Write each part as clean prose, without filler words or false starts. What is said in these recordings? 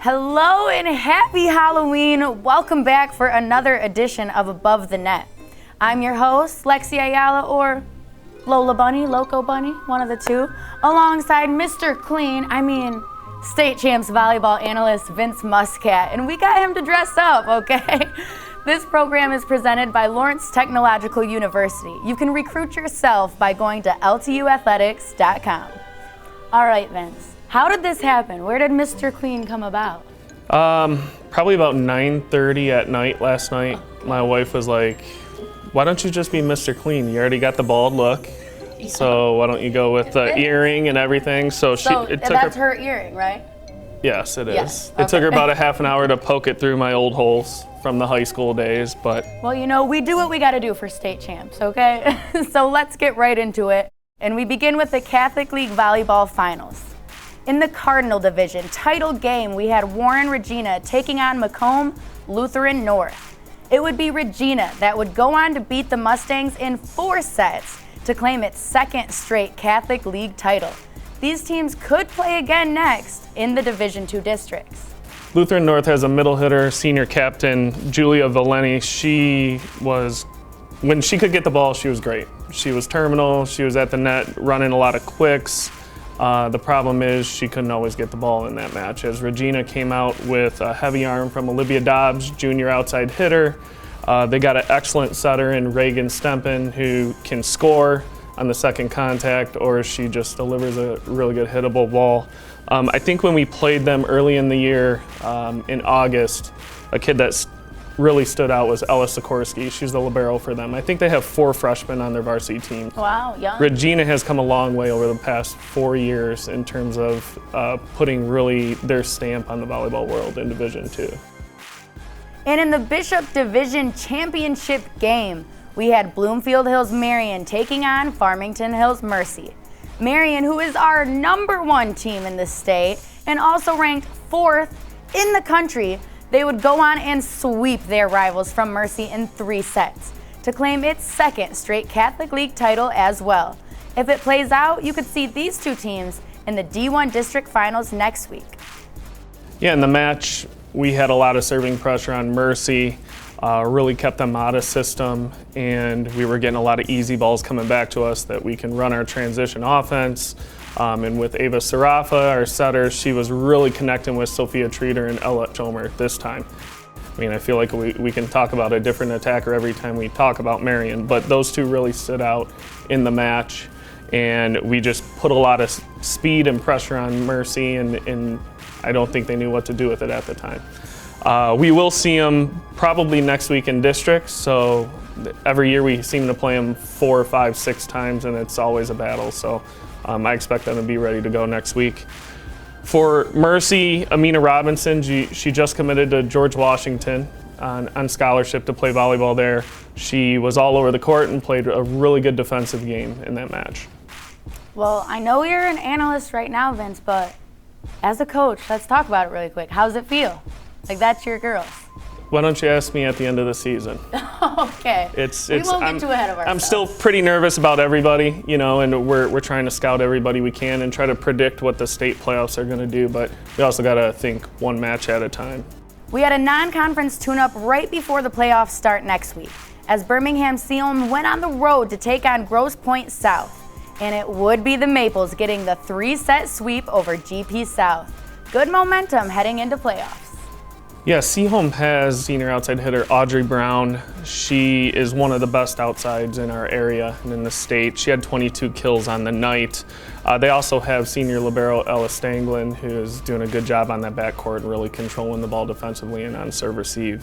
Hello and happy Halloween. Welcome back for another edition of Above the Net. I'm your host, Lexi Ayala, or Lola Bunny, Loco Bunny, one of the two, alongside Mr. State Champs volleyball analyst Vince Muscat, and we got him to dress up, okay? This program is presented by Lawrence Technological University. You can recruit yourself by going to ltuathletics.com. All right, Vince. How did this happen? Where did Mr. Clean come about? Probably about 9:30 at night last night. Okay. My wife was like, why don't you just be Mr. Clean? You already got the bald look. Yeah. So why don't you go with the earring and everything? That's her earring, right? Yes, it is. Yes. It took her about a half an hour to poke it through my old holes from the high school days, but. Well, you know, we do what we gotta do for state champs, okay? So let's get right into it. And we begin with the Catholic League Volleyball Finals. In the Cardinal Division title game, we had Warren Regina taking on Macomb Lutheran North. It would be Regina that would go on to beat the Mustangs in 4 sets to claim its second straight Catholic League title. These teams could play again next in the Division II districts. Lutheran North has a middle hitter, senior captain, Julia Valeni. When she could get the ball, she was great. She was terminal, she was at the net running a lot of quicks. The problem is she couldn't always get the ball in that match, as Regina came out with a heavy arm from Olivia Dobbs, junior outside hitter. They got an excellent setter in Reagan Stempen, who can score on the second contact, or she just delivers a really good hittable ball. I think when we played them early in the year, in August, a kid that really stood out was Ella Sikorsky. She's the libero for them. I think they have 4 freshmen on their varsity team. Wow, young. Regina has come a long way over the past 4 years in terms of putting really their stamp on the volleyball world in Division II. And in the Bishop Division Championship game, we had Bloomfield Hills Marion taking on Farmington Hills Mercy. Marion, who is our #1 team in the state and also ranked 4th in the country, they would go on and sweep their rivals from Mercy in 3 sets to claim its second straight Catholic League title as well. If it plays out, you could see these 2 teams in the D1 district finals next week. Yeah, in the match, we had a lot of serving pressure on Mercy, really kept them out of system, and we were getting a lot of easy balls coming back to us that we can run our transition offense. And with Ava Sarafa, our setter, she was really connecting with Sophia Treater and Ella Chomer this time. I mean, I feel like we can talk about a different attacker every time we talk about Marion, but those 2 really stood out in the match, and we just put a lot of speed and pressure on Mercy, and I don't think they knew what to do with it at the time. We will see them probably next week in districts, so every year we seem to play them 4, 5, 6 times, and it's always a battle. So I expect them to be ready to go next week. For Mercy, Amina Robinson, she just committed to George Washington on scholarship to play volleyball there. She was all over the court and played a really good defensive game in that match. Well, I know you're an analyst right now, Vince, but as a coach, let's talk about it really quick. How's it feel? Like, that's your girls. Why don't you ask me at the end of the season? Okay. We won't get too ahead of ourselves. I'm still pretty nervous about everybody, you know, and we're trying to scout everybody we can and try to predict what the state playoffs are going to do, but we also got to think one match at a time. We had a non-conference tune-up right before the playoffs start next week, as Birmingham Seaholm went on the road to take on Grosse Pointe South, and it would be the Maples getting the 3-set sweep over GP South. Good momentum heading into playoffs. Yeah, Seaholm has senior outside hitter Audrey Brown. She is one of the best outsides in our area and in the state. She had 22 kills on the night. They also have senior libero Ella Stanglin, who is doing a good job on that backcourt and really controlling the ball defensively and on serve receive.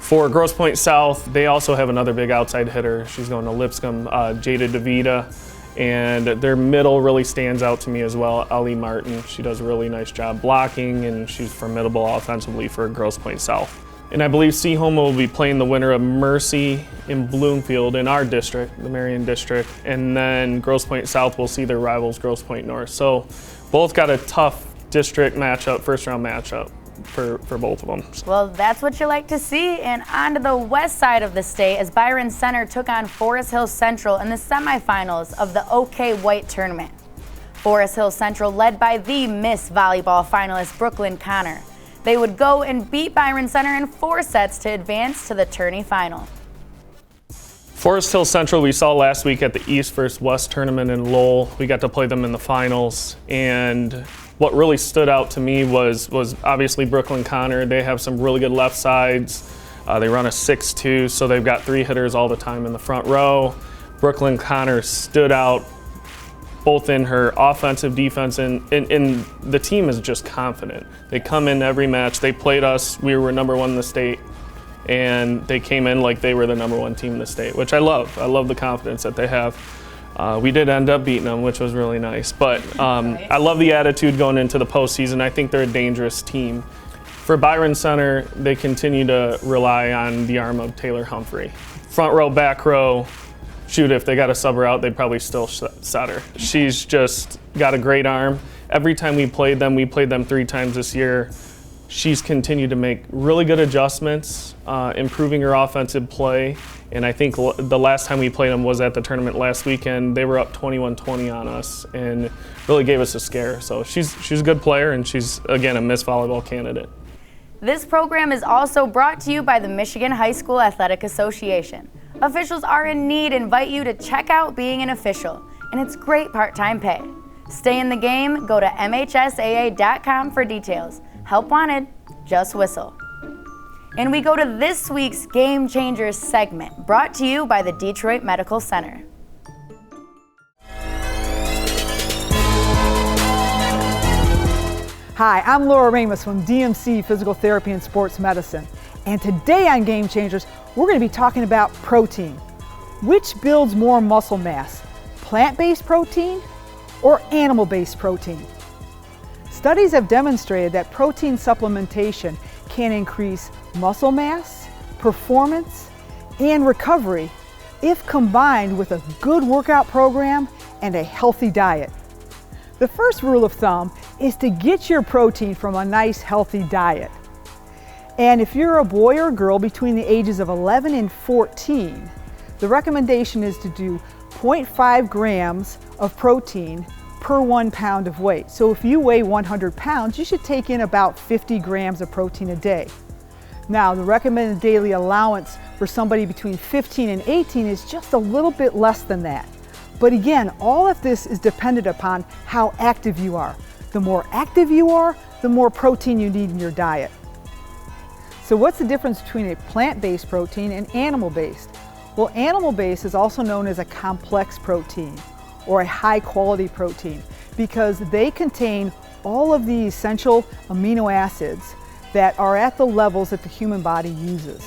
For Grosse Pointe South, they also have another big outside hitter. She's going to Lipscomb, Jada DeVita. And their middle really stands out to me as well, Ellie Martin. She does a really nice job blocking, and she's formidable offensively for Grosse Pointe South. And I believe Seaholm will be playing the winner of Mercy in Bloomfield in our district, the Marion district, and then Grosse Pointe South will see their rivals, Grosse Pointe North. So both got a tough district matchup, first-round matchup for both of them. Well, that's what you like to see. And on to the west side of the state as Byron Center took on Forest Hill Central in the semifinals of the OK White Tournament. Forest Hill Central led by the Miss Volleyball finalist Brooklyn Connor. They would go and beat Byron Center in 4 sets to advance to the tourney final. Forest Hill Central we saw last week at the East vs. West tournament in Lowell. We got to play them in the finals, and what really stood out to me was obviously Brooklyn Connor. They have some really good left sides. They run a 6-2, so they've got 3 hitters all the time in the front row. Brooklyn Connor stood out both in her offensive, defense, and the team is just confident. They come in every match. They played us. We were number 1 in the state, and they came in like they were the number 1 team in the state, which I love. I love the confidence that they have. We did end up beating them, which was really nice. But I love the attitude going into the postseason. I think they're a dangerous team. For Byron Center, they continue to rely on the arm of Taylor Humphrey. Front row, back row, shoot, if they got a sub her out, they'd probably still set her. She's just got a great arm. Every time we played them 3 times this year. She's continued to make really good adjustments, improving her offensive play. And I think the last time we played them was at the tournament last weekend. They were up 21-20 on us and really gave us a scare. So she's a good player, and she's, again, a Miss Volleyball candidate. This program is also brought to you by the Michigan High School Athletic Association. Officials are in need invite you to check out being an official, and it's great part-time pay. Stay in the game, go to MHSAA.com for details. Help wanted, just whistle. And we go to this week's Game Changers segment, brought to you by the Detroit Medical Center. Hi, I'm Laura Ramos from DMC Physical Therapy and Sports Medicine. And today on Game Changers, we're going to be talking about protein. Which builds more muscle mass, plant-based protein or animal-based protein? Studies have demonstrated that protein supplementation can increase muscle mass, performance, and recovery if combined with a good workout program and a healthy diet. The first rule of thumb is to get your protein from a nice healthy diet. And if you're a boy or a girl between the ages of 11 and 14, the recommendation is to do 0.5 grams of protein per 1 pound of weight. So if you weigh 100 pounds, you should take in about 50 grams of protein a day. Now, the recommended daily allowance for somebody between 15 and 18 is just a little bit less than that. But again, all of this is dependent upon how active you are. The more active you are, the more protein you need in your diet. So what's the difference between a plant-based protein and animal-based? Well, animal-based is also known as a complex protein or a high-quality protein because they contain all of the essential amino acids that are at the levels that the human body uses.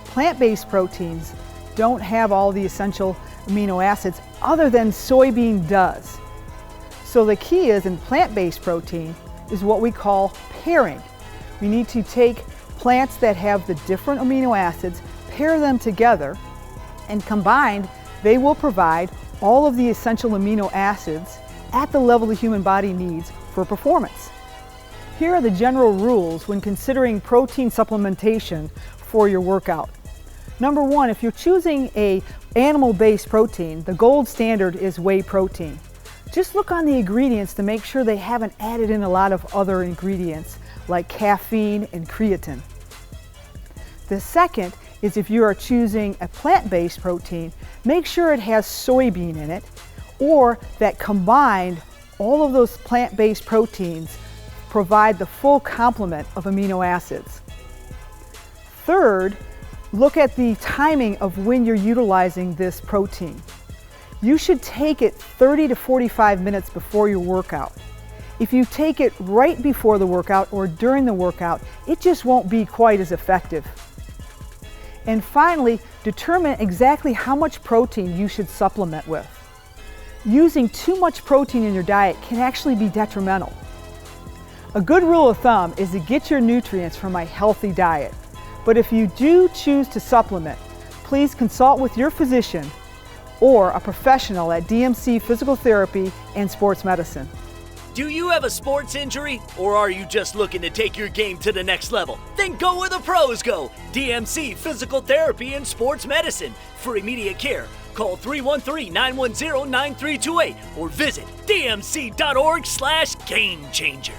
Plant-based proteins don't have all the essential amino acids other than soybean does. So the key is in plant-based protein is what we call pairing. We need to take plants that have the different amino acids, pair them together, and combined they will provide all of the essential amino acids at the level the human body needs for performance. Here are the general rules when considering protein supplementation for your workout. Number 1, if you're choosing an animal-based protein, the gold standard is whey protein. Just look on the ingredients to make sure they haven't added in a lot of other ingredients like caffeine and creatine. The second is if you are choosing a plant-based protein, make sure it has soybean in it or that combined all of those plant-based proteins provide the full complement of amino acids. Third, look at the timing of when you're utilizing this protein. You should take it 30 to 45 minutes before your workout. If you take it right before the workout or during the workout, it just won't be quite as effective. And finally, determine exactly how much protein you should supplement with. Using too much protein in your diet can actually be detrimental. A good rule of thumb is to get your nutrients from a healthy diet. But if you do choose to supplement, please consult with your physician or a professional at DMC Physical Therapy and Sports Medicine. Do you have a sports injury, or are you just looking to take your game to the next level? Then go where the pros go. DMC Physical Therapy and Sports Medicine. For immediate care, call 313-910-9328 or visit dmc.org/gamechangers.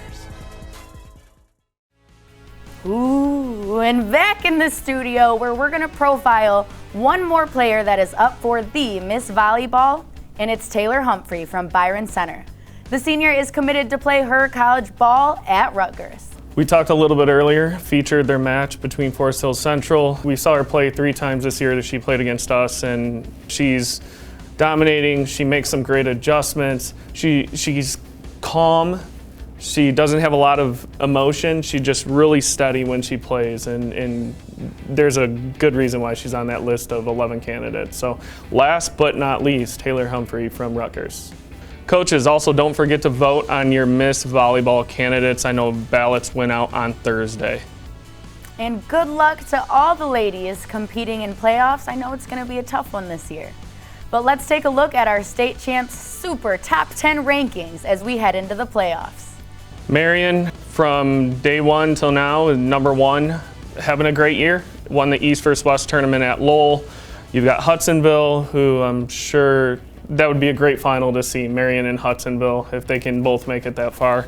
Ooh, and back in the studio where we're going to profile one more player that is up for the Miss Volleyball, and it's Taylor Humphrey from Byron Center. The senior is committed to play her college ball at Rutgers. We talked a little bit earlier, featured their match between Forest Hills Central. We saw her play 3 times this year that she played against us, and she's dominating. She makes some great adjustments. She's calm. She doesn't have a lot of emotion. She's just really steady when she plays, and there's a good reason why she's on that list of 11 candidates. So last but not least, Taylor Humphrey from Rutgers. Coaches, also don't forget to vote on your Miss Volleyball candidates. I know ballots went out on Thursday. And good luck to all the ladies competing in playoffs. I know it's going to be a tough one this year. But let's take a look at our state champs super top 10 rankings as we head into the playoffs. Marion, from day one till now, is number 1, having a great year. Won the East vs. West tournament at Lowell. You've got Hudsonville, who I'm sure that would be a great final to see, Marion and Hudsonville, if they can both make it that far.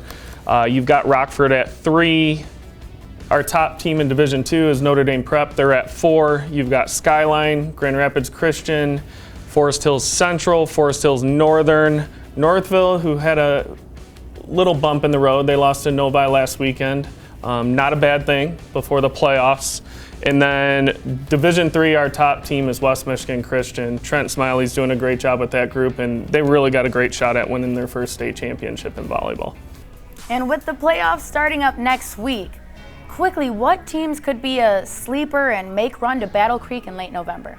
You've got Rockford at 3. Our top team in Division II is Notre Dame Prep. They're at 4. You've got Skyline, Grand Rapids Christian, Forest Hills Central, Forest Hills Northern, Northville, who had a little bump in the road. They lost to Novi last weekend. Not a bad thing before the playoffs. And then Division III, our top team is West Michigan Christian. Trent Smiley's doing a great job with that group, and they really got a great shot at winning their first state championship in volleyball. And with the playoffs starting up next week, quickly, what teams could be a sleeper and make run to Battle Creek in late November?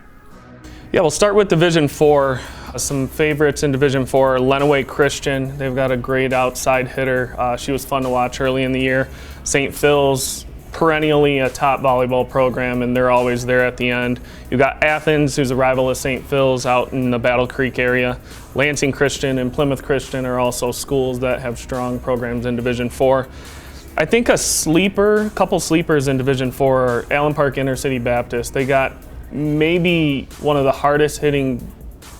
Yeah, we'll start with Division IV. Some favorites in Division IV, Lenawee Christian. They've got a great outside hitter. She was fun to watch early in the year. St. Phil's, perennially a top volleyball program, and they're always there at the end. You've got Athens, who's a rival of St. Phil's out in the Battle Creek area. Lansing Christian and Plymouth Christian are also schools that have strong programs in Division IV. I think a couple sleepers in Division IV are Allen Park Intercity Baptist. They got maybe one of the hardest hitting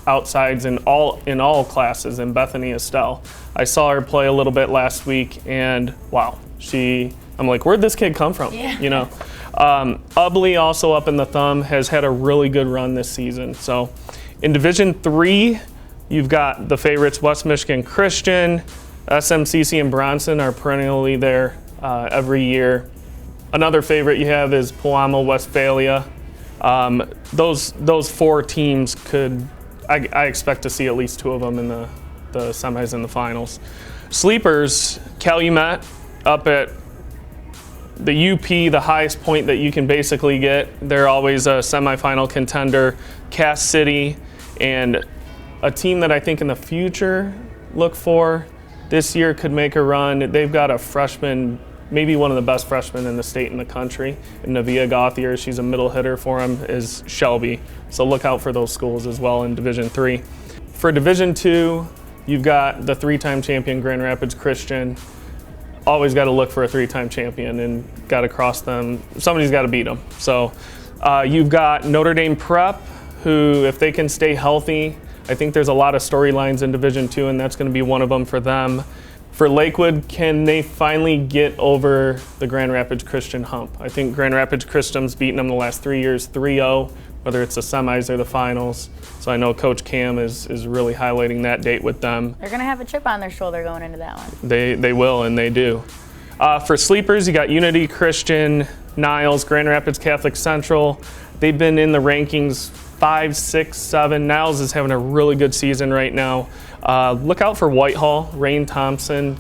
outsides in all classes in Bethany Estelle. I saw her play a little bit last week, and wow, I'm like, where'd this kid come from? Yeah. You know, Ubley, also up in the Thumb, has had a really good run this season. So in Division III, you've got the favorites West Michigan Christian, SMCC and Bronson are perennially there every year. Another favorite you have is Puamo Westphalia. Those 4 teams I expect to see at least 2 of them in the semis and the finals. Sleepers, Calumet up at the UP, the highest point that you can basically get. They're always a semifinal contender. Cass City, and a team that I think in the future look for this year could make a run. They've got a freshman, maybe one of the best freshmen in the state and the country, Navia Gauthier. She's a middle hitter for them, is Shelby. So look out for those schools as well in Division III. For Division II, you've got the 3-time champion Grand Rapids Christian. Always got to look for a 3-time champion and got to cross them. Somebody's got to beat them. So you've got Notre Dame Prep, who, if they can stay healthy, I think there's a lot of storylines in Division II, and that's going to be one of them for them. For Lakewood, can they finally get over the Grand Rapids Christian hump? I think Grand Rapids Christian's beaten them the last 3 years 3-0, whether it's the semis or the finals. So I know Coach Cam is really highlighting that date with them. They're going to have a chip on their shoulder going into that one. They will, and they do. For sleepers, you got Unity Christian, Niles, Grand Rapids Catholic Central. They've been in the rankings 5, 6, 7. Niles is having a really good season right now. Look out for Whitehall, Rain Thompson.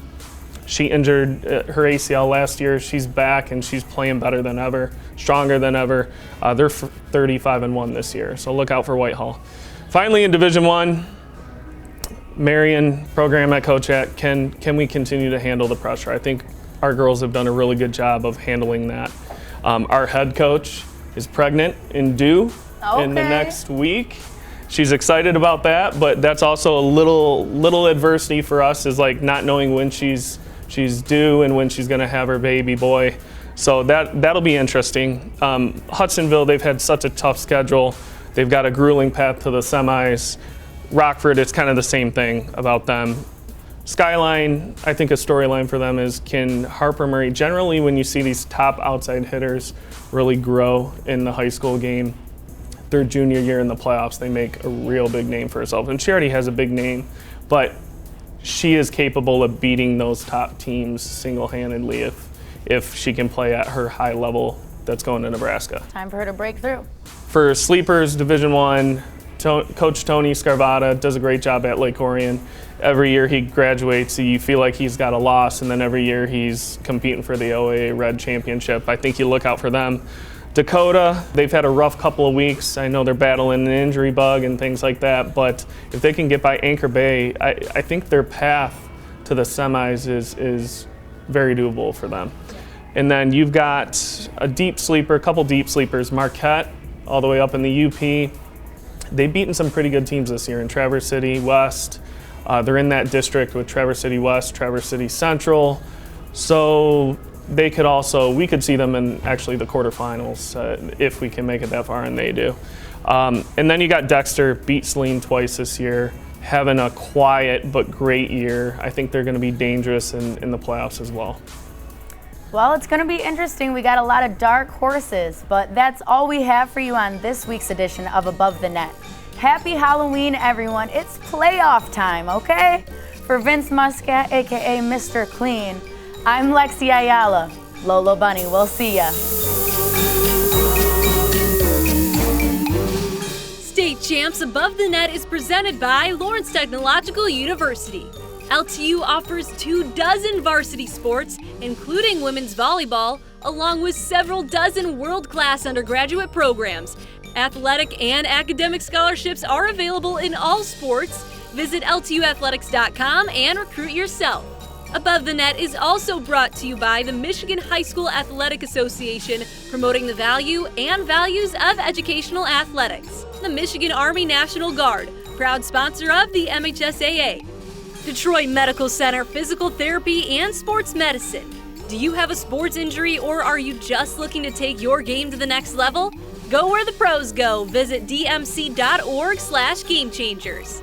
She injured her ACL last year. She's back and she's playing better than ever, stronger than ever. They're 35-1 this year, so look out for Whitehall. Finally, in Division I, Marion program at Coach at, can we continue to handle the pressure? I think our girls have done a really good job of handling that. Our head coach is pregnant and due in the next week. She's excited about that, but that's also a little adversity for us, is like not knowing when she's due and when she's going to have her baby boy. So that'll be interesting. Hudsonville, they've had such a tough schedule. They've got a grueling path to the semis. Rockford, it's kind of the same thing about them. Skyline, I think a storyline for them is, can Harper Murray, generally when you see these top outside hitters really grow in the high school game, their junior year in the playoffs, they make a real big name for herself. And she already has a big name, but she is capable of beating those top teams single-handedly if she can play at her high level that's going to Nebraska. Time for her to break through. For sleepers, Division I, Coach Tony Scarvata does a great job at Lake Orion. Every year he graduates, you feel like he's got a loss, and then every year he's competing for the OAA Red Championship. I think you look out for them. Dakota, they've had a rough couple of weeks. I know they're battling an injury bug and things like that, but if they can get by Anchor Bay, I think their path to the semis is very doable for them. And then you've got a couple deep sleepers, Marquette, all the way up in the UP. They've beaten some pretty good teams this year in Traverse City West. They're in that district with Traverse City West, Traverse City Central. So we could see them in actually the quarterfinals if we can make it that far, and they do. And then you got Dexter, beat Saline twice this year, having a quiet but great year. I think they're going to be dangerous in the playoffs as well. Well, it's going to be interesting. We got a lot of dark horses, but that's all we have for you on this week's edition of Above the Net. Happy Halloween, everyone. It's playoff time, okay? For Vince Muscat, aka Mr. Clean, I'm Lexi Ayala. Lolo Bunny, we'll see ya. State Champs Above the Net is presented by Lawrence Technological University. LTU offers 24 varsity sports, including women's volleyball, along with several dozen world-class undergraduate programs. Athletic and academic scholarships are available in all sports. Visit LTUathletics.com and recruit yourself. Above the Net is also brought to you by the Michigan High School Athletic Association, promoting the value and values of educational athletics. The Michigan Army National Guard, proud sponsor of the MHSAA. Detroit Medical Center Physical Therapy and Sports Medicine. Do you have a sports injury, or are you just looking to take your game to the next level? Go where the pros go. Visit dmc.org/gamechangers.